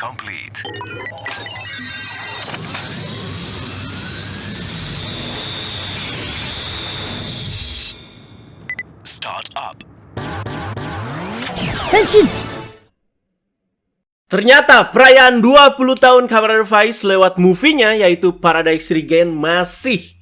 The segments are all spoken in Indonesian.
complete. Start up. Henshin! Ternyata perayaan 20 tahun Kamen Rider Vice lewat movie-nya yaitu Paradise Regain masih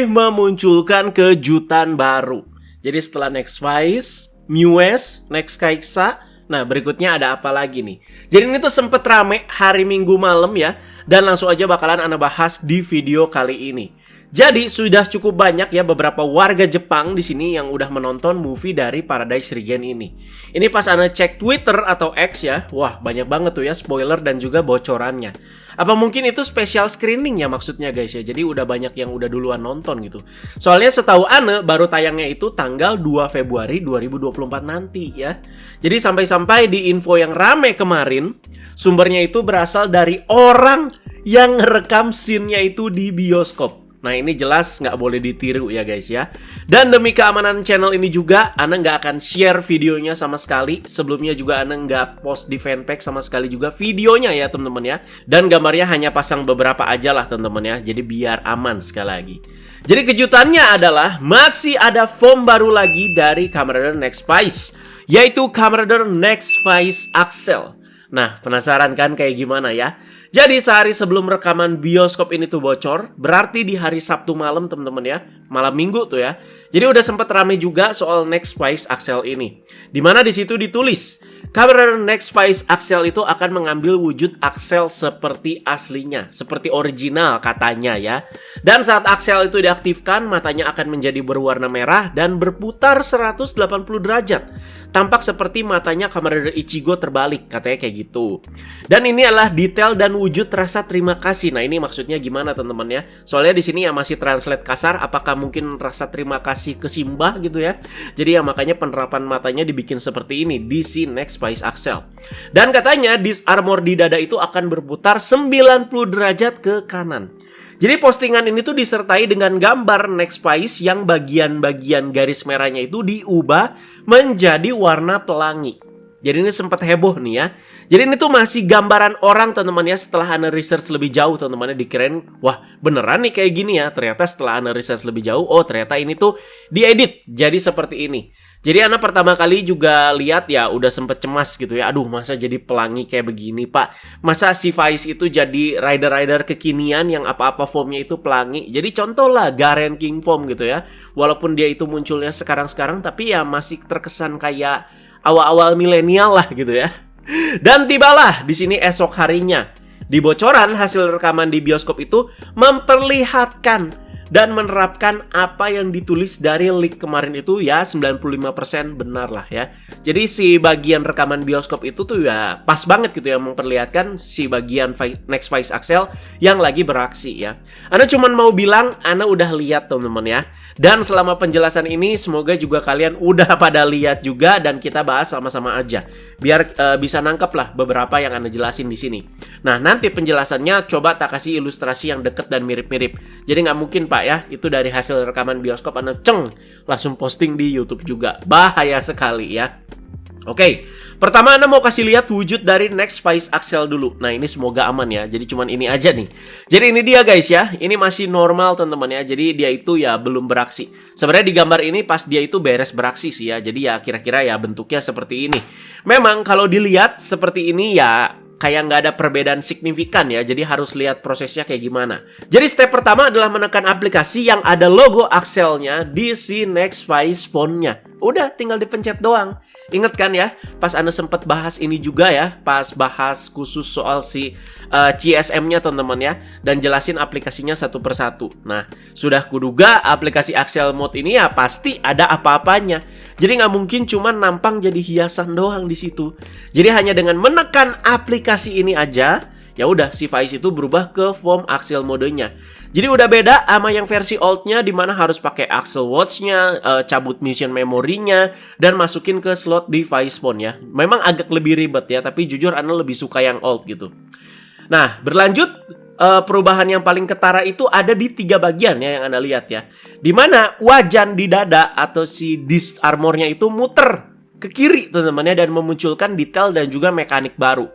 memunculkan kejutan baru. Jadi setelah Next Vice, Muse, Next Kaisa, nah berikutnya ada apa lagi nih? Jadi ini tuh sempet rame hari Minggu malam ya, dan langsung aja bakalan Ana bahas di video kali ini. Jadi sudah cukup banyak ya beberapa warga Jepang di sini yang udah menonton movie dari Paradise Regain ini. Ini pas Ana cek Twitter atau X ya, wah banyak banget tuh ya spoiler dan juga bocorannya. Apa mungkin itu special screening ya maksudnya guys ya, jadi udah banyak yang udah duluan nonton gitu. Soalnya setahu Ana baru tayangnya itu tanggal 2 Februari 2024 nanti ya. Jadi sampai-sampai di info yang rame kemarin, sumbernya itu berasal dari orang yang ngerekam scene-nya itu di bioskop. Nah ini jelas nggak boleh ditiru ya guys ya. Dan demi keamanan channel ini juga Ana nggak akan share videonya sama sekali. Sebelumnya juga Ana nggak post di fanpage sama sekali juga videonya ya teman-teman ya. Dan gambarnya hanya pasang beberapa aja lah teman-teman ya. Jadi biar aman sekali lagi. Jadi kejutannya adalah masih ada form baru lagi dari Kamen Rider Next Vice, yaitu Kamen Rider Next Vice Axel. Nah penasaran kan kayak gimana ya? Jadi sehari sebelum rekaman bioskop ini tuh bocor, berarti di hari Sabtu malam teman-teman ya, malam Minggu tuh ya. Jadi udah sempet rame juga soal Next Vice Axel ini. Dimana di situ ditulis, Kamen Rider Next Vice Axel itu akan mengambil wujud Axel seperti aslinya, seperti original katanya ya. Dan saat Axel itu diaktifkan, matanya akan menjadi berwarna merah dan berputar 180 derajat. Tampak seperti matanya Kamen Rider Ichigo terbalik, katanya kayak gitu. Dan ini adalah detail dan wujud rasa terima kasih. Nah ini maksudnya gimana teman-teman ya? Soalnya di sini ya masih translate kasar. Apakah mungkin rasa terima kasih ke Simba gitu ya? Jadi ya makanya penerapan matanya dibikin seperti ini di si Next Vice Axel. Dan katanya disc armor di dada itu akan berputar 90 derajat ke kanan. Jadi postingan ini tuh disertai dengan gambar Next Vice yang bagian-bagian garis merahnya itu diubah menjadi warna pelangi. Jadi ini sempat heboh nih ya. Jadi ini tuh masih gambaran orang teman-teman ya. Setelah Ana research lebih jauh teman-teman dikirain wah beneran nih kayak gini ya. Ternyata setelah Ana research lebih jauh, oh ternyata ini tuh diedit jadi seperti ini. Jadi Ana pertama kali juga lihat ya udah sempet cemas gitu ya. Aduh masa jadi pelangi kayak begini pak. Masa si Vice itu jadi rider-rider kekinian yang apa-apa formnya itu pelangi. Jadi contoh lah Garen King form gitu ya. Walaupun dia itu munculnya sekarang-sekarang tapi ya masih terkesan kayak awal-awal milenial lah gitu ya. Dan tibalah di sini esok harinya. Di bocoran hasil rekaman di bioskop itu memperlihatkan dan menerapkan apa yang ditulis dari leak kemarin itu ya 95% benar lah ya. Jadi si bagian rekaman bioskop itu tuh ya pas banget gitu ya memperlihatkan si bagian Next Vice Axel yang lagi beraksi ya. Ana cuman mau bilang Ana udah lihat teman-teman ya. Dan selama penjelasan ini semoga juga kalian udah pada lihat juga dan kita bahas sama-sama aja. Biar bisa nangkep lah beberapa yang Ana jelasin di sini. Nah nanti penjelasannya coba tak kasih ilustrasi yang deket dan mirip-mirip. Jadi nggak mungkin pak ya, itu dari hasil rekaman bioskop Ana langsung posting di YouTube juga. Bahaya sekali ya. Oke, pertama Ana mau kasih lihat wujud dari Next Vice Axel dulu. Nah ini semoga aman ya, jadi cuman ini aja nih. Jadi ini dia guys ya, ini masih normal teman-teman ya. Jadi dia itu ya belum beraksi. Sebenarnya di gambar ini pas dia itu beres beraksi sih ya. Jadi ya kira-kira ya bentuknya seperti ini. Memang kalau dilihat seperti ini ya kayak nggak ada perbedaan signifikan ya. Jadi harus lihat prosesnya kayak gimana. Jadi step pertama adalah menekan aplikasi yang ada logo Axelnya di si Next Vice fontnya. Udah tinggal dipencet doang. Ingat kan ya, pas Ana sempat bahas ini juga ya, pas bahas khusus soal si CSM-nya teman-teman ya, dan jelasin aplikasinya satu persatu. Nah, sudah kuduga aplikasi Axel Mode ini ya pasti ada apa-apanya. Jadi nggak mungkin cuma nampang jadi hiasan doang di situ. Jadi hanya dengan menekan aplikasi ini aja, ya udah si Vice itu berubah ke form Axel modenya. Jadi udah beda sama yang versi oldnya di mana harus pakai Axel Watch-nya, cabut mission memorinya, dan masukin ke slot di Vice Phone ya. Memang agak lebih ribet ya, tapi jujur Ana lebih suka yang old gitu. Nah, berlanjut perubahan yang paling ketara itu ada di 3 bagian ya yang Anda lihat ya. Dimana wajan di dada atau si disc armornya itu muter ke kiri teman-teman ya, dan memunculkan detail dan juga mekanik baru.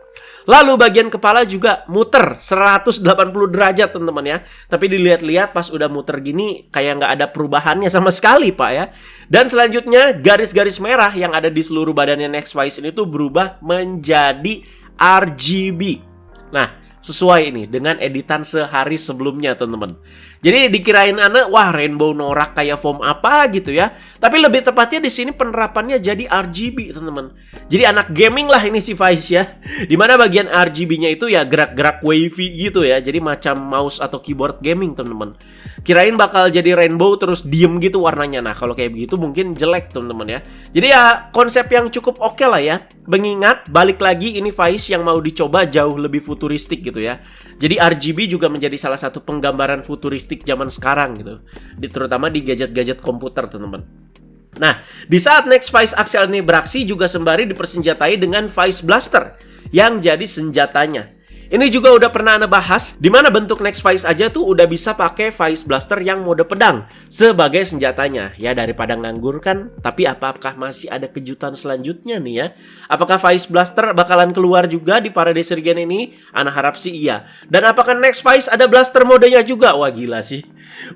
Lalu bagian kepala juga muter 180 derajat teman-teman ya. Tapi dilihat-lihat pas udah muter gini kayak nggak ada perubahannya sama sekali Pak ya. Dan selanjutnya garis-garis merah yang ada di seluruh badannya NextWise ini tuh berubah menjadi RGB. Nah, sesuai ini dengan editan sehari sebelumnya teman-teman. Jadi dikirain wah rainbow norak kayak foam apa gitu ya. Tapi lebih tepatnya di sini penerapannya jadi RGB teman-teman. Jadi anak gaming lah ini si Vice ya. Dimana bagian RGB-nya itu ya gerak-gerak wavy gitu ya. Jadi macam mouse atau keyboard gaming teman-teman. Kirain bakal jadi rainbow terus diem gitu warnanya. Nah kalau kayak begitu mungkin jelek teman-teman ya. Jadi ya konsep yang cukup oke lah ya. Mengingat balik lagi ini Vice yang mau dicoba jauh lebih futuristik gitu ya. Jadi RGB juga menjadi salah satu penggambaran futuristik zaman sekarang gitu. Terutama di gadget-gadget komputer teman-teman. Nah, di saat NextWise Axial ini beraksi juga sembari dipersenjatai dengan Vice Blaster yang jadi senjatanya. Ini juga udah pernah Anda bahas, di mana bentuk NextWise aja tuh udah bisa pakai Vice Blaster yang mode pedang sebagai senjatanya. Ya daripada nganggur kan, tapi apakah masih ada kejutan selanjutnya nih ya? Apakah Vice Blaster bakalan keluar juga di Paradise Regen ini? Ana harap sih iya. Dan apakah NextWise ada Blaster modenya juga? Wah gila sih.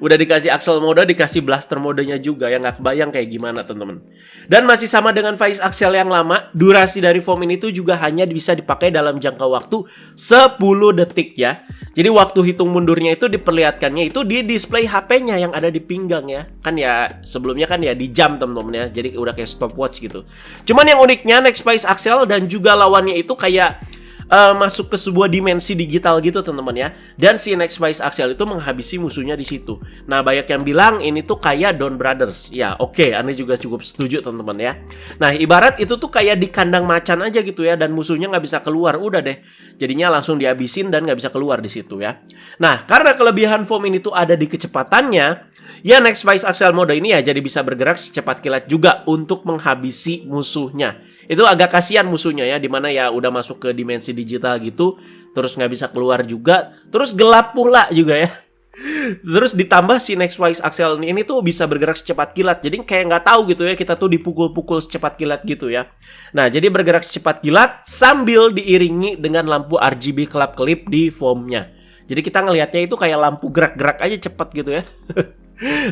Udah dikasih Axial mode, dikasih Blaster modenya juga. Yang gak kebayang kayak gimana teman-teman. Dan masih sama dengan Vice Axial yang lama, durasi dari foam ini tuh juga hanya bisa dipakai dalam jangka waktu 10 detik ya. Jadi waktu hitung mundurnya itu diperlihatkannya itu di display HP-nya yang ada di pinggang ya. Kan ya sebelumnya kan ya di jam teman-teman ya. Jadi udah kayak stopwatch gitu. Cuman yang uniknya NextWise Axial dan juga lawannya itu kayak masuk ke sebuah dimensi digital gitu teman-teman ya. Dan si NextWise Axial itu menghabisi musuhnya di situ. Nah banyak yang bilang ini tuh kayak Dawn Brothers. Ya oke, Anda juga cukup setuju teman-teman ya. Nah ibarat itu tuh kayak di kandang macan aja gitu ya. Dan musuhnya nggak bisa keluar, udah deh. Jadinya langsung dihabisin dan nggak bisa keluar di situ ya. Nah karena kelebihan foam ini tuh ada di kecepatannya, ya NextWise Axial mode ini ya jadi bisa bergerak secepat kilat juga untuk menghabisi musuhnya. Itu agak kasihan musuhnya ya, dimana ya udah masuk ke dimensi digital gitu, terus nggak bisa keluar juga, terus gelap pula juga ya. Terus ditambah si NextWise Axial ini tuh bisa bergerak secepat kilat. Jadi kayak nggak tahu gitu ya, kita tuh dipukul-pukul secepat kilat gitu ya. Nah jadi bergerak secepat kilat sambil diiringi dengan lampu RGB kelap-kelip di foamnya. Jadi kita ngelihatnya itu kayak lampu gerak-gerak aja cepat gitu ya.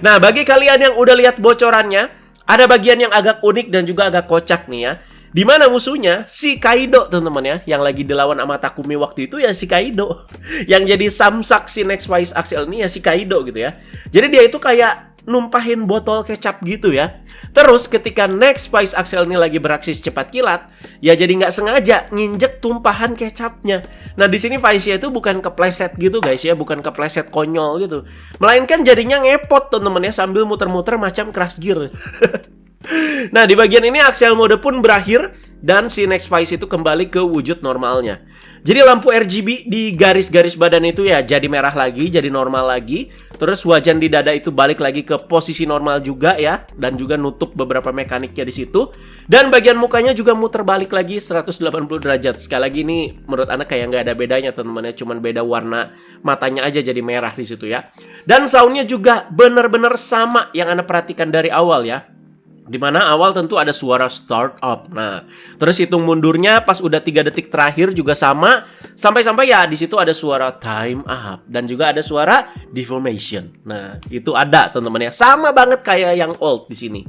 Nah bagi kalian yang udah lihat bocorannya, ada bagian yang agak unik dan juga agak kocak nih ya. Di mana musuhnya si Kaido teman-teman ya, yang lagi dilawan sama Takumi waktu itu ya si Kaido. Yang jadi samsak si NextWise Axial ini ya si Kaido gitu ya. Jadi dia itu kayak numpahin botol kecap gitu ya. Terus ketika NextWise Axial ini lagi beraksi secepat kilat, ya jadi nggak sengaja nginjek tumpahan kecapnya. Nah di sini Vice itu bukan kepleset gitu guys ya, bukan kepleset konyol gitu, melainkan jadinya ngepot teman-teman ya, sambil muter-muter macam Crash Gear. Nah di bagian ini Axial mode pun berakhir dan si NextWise itu kembali ke wujud normalnya. Jadi lampu RGB di garis-garis badan itu ya jadi merah lagi, jadi normal lagi. Terus wajan di dada itu balik lagi ke posisi normal juga ya, dan juga nutup beberapa mekaniknya di situ. Dan bagian mukanya juga muter balik lagi 180 derajat. Sekali lagi ini menurut anak kayak nggak ada bedanya teman-teman ya, cuman beda warna matanya aja jadi merah di situ ya. Dan soundnya juga bener-bener sama yang Anda perhatikan dari awal ya. Dimana awal tentu ada suara startup. Nah, terus hitung mundurnya pas udah 3 detik terakhir juga sama. Sampai-sampai ya di situ ada suara time up. Dan juga ada suara deformation. Nah, itu ada teman-teman ya. Sama banget kayak yang old di sini.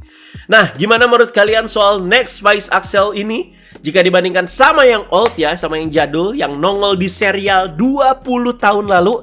Nah, gimana menurut kalian soal NextWise Axial ini? Jika dibandingkan sama yang old ya, sama yang jadul, yang nongol di serial 20 tahun lalu,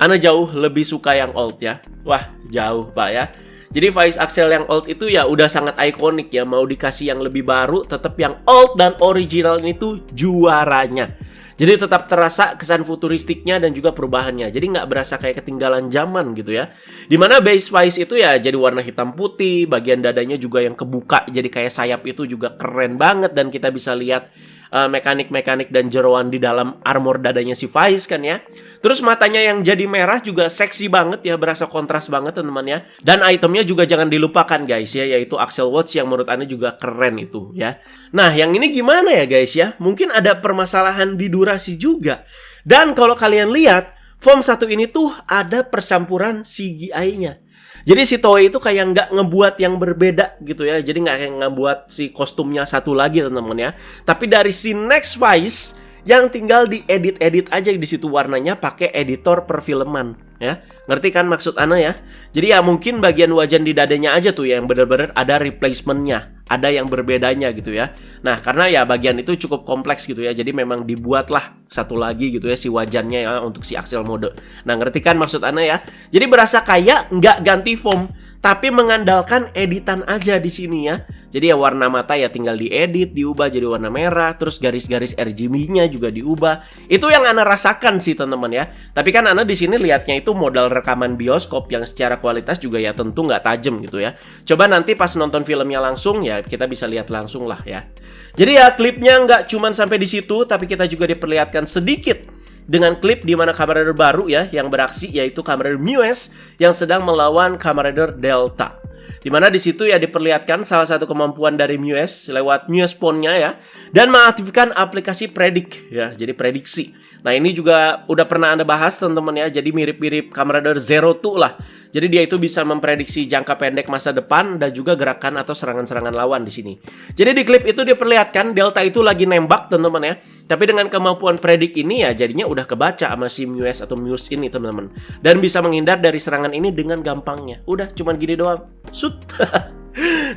Ana jauh lebih suka yang old ya. Wah, jauh Pak ya. Jadi Vice Axial yang old itu ya udah sangat ikonik ya. Mau dikasih yang lebih baru, tetap yang old dan original ini tuh juaranya. Jadi tetap terasa kesan futuristiknya dan juga perubahannya. Jadi nggak berasa kayak ketinggalan zaman gitu ya. Dimana base Vice itu ya jadi warna hitam putih. Bagian dadanya juga yang kebuka jadi kayak sayap, itu juga keren banget. Dan kita bisa lihat mekanik-mekanik dan jeroan di dalam armor dadanya si Vice kan ya. Terus matanya yang jadi merah juga seksi banget ya, berasa kontras banget teman-teman ya. Dan itemnya juga jangan dilupakan guys ya, yaitu Axial Watch yang menurut Anda juga keren itu ya. Nah yang ini gimana ya guys ya, mungkin ada permasalahan di durasi juga. Dan kalau kalian lihat foam satu ini tuh ada percampuran CGI-nya. Jadi si Toei itu kayak nggak ngebuat yang berbeda gitu ya. Jadi nggak kayak ngebuat si kostumnya satu lagi teman-teman ya. Tapi dari si Next Vice yang tinggal diedit-edit aja di situ warnanya pakai editor perfilman ya. Ngerti kan maksud Ana ya? Jadi ya mungkin bagian wajan di dadanya aja tuh yang bener-bener ada replacementnya, ada yang berbedanya gitu ya. Nah karena ya bagian itu cukup kompleks gitu ya, jadi memang dibuatlah satu lagi gitu ya si wajannya ya untuk si Axel mode. Nah ngerti kan maksud Ana ya? Jadi berasa kayak nggak ganti foam, tapi mengandalkan editan aja di sini ya. Jadi ya warna mata ya tinggal diedit, diubah jadi warna merah, terus garis-garis RGB-nya juga diubah. Itu yang Ana rasakan sih teman-teman ya. Tapi kan Ana di sini lihatnya itu modal rekaman bioskop yang secara kualitas juga ya tentu nggak tajam gitu ya. Coba nanti pas nonton filmnya langsung ya kita bisa lihat langsung lah ya. Jadi ya klipnya nggak cuman sampai di situ, tapi kita juga diperlihatkan sedikit dengan klip di mana Kamen Rider baru ya yang beraksi, yaitu Kamen Rider Muse yang sedang melawan Kamen Rider Delta. Di mana di situ ya diperlihatkan salah satu kemampuan dari Muse lewat Muse Phone-nya ya, dan mengaktifkan aplikasi predik ya, jadi prediksi. Nah ini juga udah pernah Anda bahas teman-teman ya, jadi mirip-mirip Kamen Rider Zero Two lah. Jadi dia itu bisa memprediksi jangka pendek masa depan dan juga gerakan atau serangan-serangan lawan di sini. Jadi di klip itu diperlihatkan Delta itu lagi nembak teman-teman ya. Tapi dengan kemampuan predik ini ya jadinya udah kebaca sama si Muse atau Muse ini teman-teman. Dan bisa menghindar dari serangan ini dengan gampangnya. Udah cuman gini doang. Sut.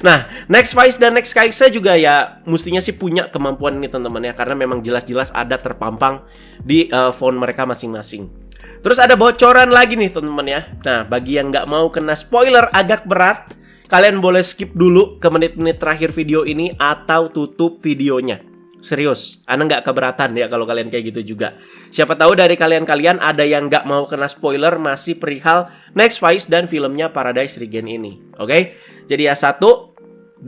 Nah, Next Vice dan Next Kaisa juga ya mestinya sih punya kemampuan ini teman-teman ya, karena memang jelas-jelas ada terpampang di phone mereka masing-masing. Terus ada bocoran lagi nih teman-teman ya. Nah, bagi yang nggak mau kena spoiler agak berat, kalian boleh skip dulu ke menit-menit terakhir video ini atau tutup videonya. Serius, Ana nggak keberatan ya kalau kalian kayak gitu juga. Siapa tahu dari kalian-kalian ada yang nggak mau kena spoiler masih perihal Next Vice dan filmnya Paradise Regen ini. Oke? Jadi ya 1, 2,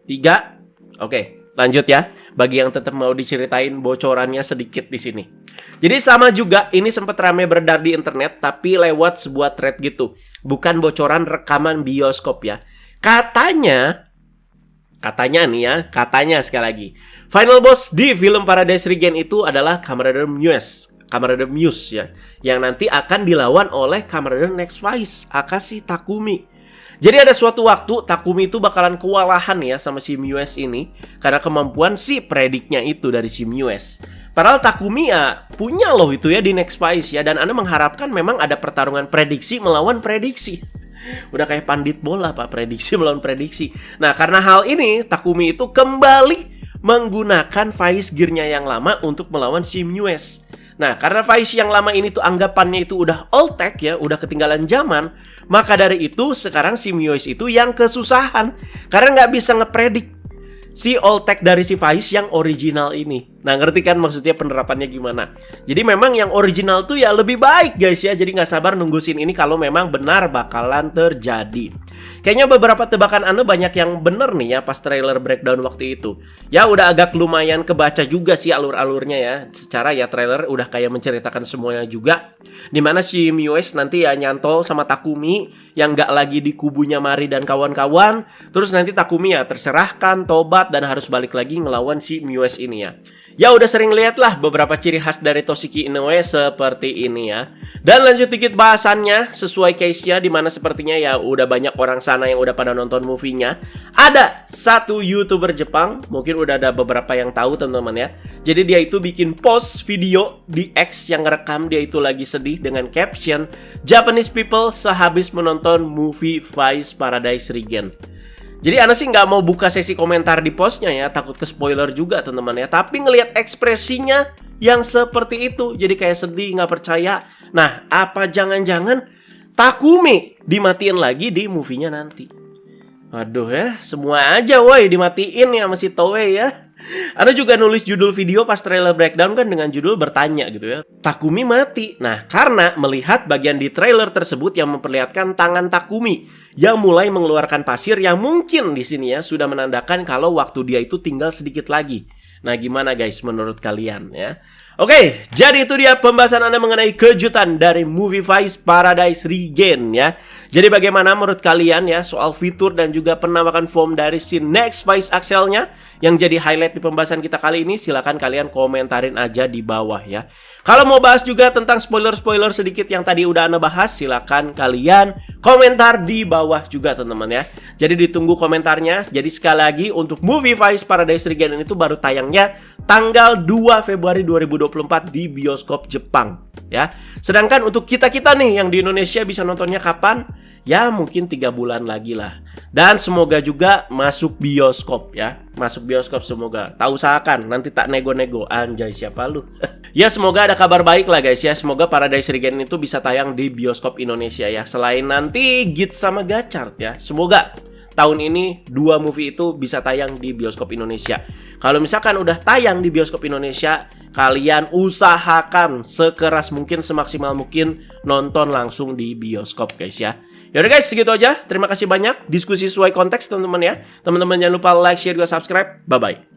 3. Oke, lanjut ya. Bagi yang tetap mau diceritain bocorannya sedikit di sini. Jadi sama juga, ini sempat ramai beredar di internet tapi lewat sebuah thread gitu. Bukan bocoran rekaman bioskop ya. Katanya nih ya, katanya sekali lagi, final boss di film Paradise Regen itu adalah Kamen Rider Muse. Kamen Rider Muse ya, yang nanti akan dilawan oleh Kamen Rider Next Vice, Akashi Takumi. Jadi ada suatu waktu Takumi itu bakalan kewalahan ya sama si Muse ini karena kemampuan si prediknya itu dari si Muse. Padahal Takumi ya punya loh itu ya di Next Vice ya, dan Anda mengharapkan memang ada pertarungan prediksi melawan prediksi. Udah kayak pandit bola Pak, prediksi melawan prediksi. Nah karena hal ini Takumi itu kembali menggunakan Vice Gear-nya yang lama untuk melawan si Muse. Nah karena Vice yang lama ini tuh anggapannya itu udah old tech ya, udah ketinggalan zaman, maka dari itu sekarang si Muse itu yang kesusahan karena nggak bisa ngepredik si old tech dari si Vice yang original ini. Nah ngerti kan maksudnya penerapannya gimana? Jadi memang yang original tuh ya lebih baik guys ya. Jadi nggak sabar nunggu scene ini kalau memang benar bakalan terjadi. Kayaknya beberapa tebakan Anda banyak yang bener nih ya pas trailer breakdown waktu itu. Ya udah agak lumayan kebaca juga sih alur-alurnya ya. Secara ya trailer udah kayak menceritakan semuanya juga. Dimana si Muse nanti ya nyantol sama Takumi yang nggak lagi di kubunya Mari dan kawan-kawan. Terus nanti Takumi ya terserahkan, tobat, dan harus balik lagi ngelawan si Muse ini ya. Ya udah sering lihat lah beberapa ciri khas dari Toshiki Inoue seperti ini ya. Dan lanjut dikit bahasannya sesuai case-nya, dimana sepertinya ya udah banyak orang sana yang udah pada nonton movie-nya. Ada satu YouTuber Jepang, mungkin udah ada beberapa yang tahu teman-teman ya. Jadi dia itu bikin post video di X yang ngerekam dia itu lagi sedih dengan caption Japanese people sehabis menonton movie Vice Paradise Regen. Jadi Ana sih nggak mau buka sesi komentar di postnya ya, takut ke spoiler juga teman-teman ya. Tapi ngelihat ekspresinya yang seperti itu, jadi kayak sedih, nggak percaya. Nah, apa jangan-jangan Takumi dimatiin lagi di movie-nya nanti? Aduh ya, semua aja woi dimatiin ya sama si Toei ya. Ana juga nulis judul video pas trailer breakdown kan dengan judul bertanya gitu ya, Takumi mati. Nah karena melihat bagian di trailer tersebut yang memperlihatkan tangan Takumi yang mulai mengeluarkan pasir yang mungkin di sini ya sudah menandakan kalau waktu dia itu tinggal sedikit lagi. Nah gimana guys menurut kalian ya? Oke, jadi itu dia pembahasan Anda mengenai kejutan dari Movie Vice Paradise Regain ya. Jadi bagaimana menurut kalian ya soal fitur dan juga penampakan form dari si Next Vice Axel-nya yang jadi highlight di pembahasan kita kali ini? Silakan kalian komentarin aja di bawah ya. Kalau mau bahas juga tentang spoiler-spoiler sedikit yang tadi udah Anda bahas, silakan kalian komentar di bawah juga teman-teman ya. Jadi ditunggu komentarnya. Jadi sekali lagi untuk Movie Vice Paradise Regain itu baru tayangnya tanggal 2 Februari 2024 di bioskop Jepang ya. Sedangkan untuk kita-kita nih yang di Indonesia bisa nontonnya kapan? Ya mungkin 3 bulan lagi lah. Dan semoga juga masuk bioskop ya. Masuk bioskop semoga. Tak usahakan nanti tak nego-nego. Anjay siapa lu? Ya semoga ada kabar baik lah guys ya. Semoga Paradise Regain itu bisa tayang di bioskop Indonesia ya. Selain nanti Git sama Gachard ya. Semoga tahun ini 2 movie itu bisa tayang di bioskop Indonesia. Kalau misalkan udah tayang di bioskop Indonesia, kalian usahakan sekeras mungkin, semaksimal mungkin nonton langsung di bioskop guys ya. Yaudah guys, segitu aja. Terima kasih banyak. Diskusi sesuai konteks teman-teman ya. Teman-teman jangan lupa like, share, juga subscribe. Bye-bye.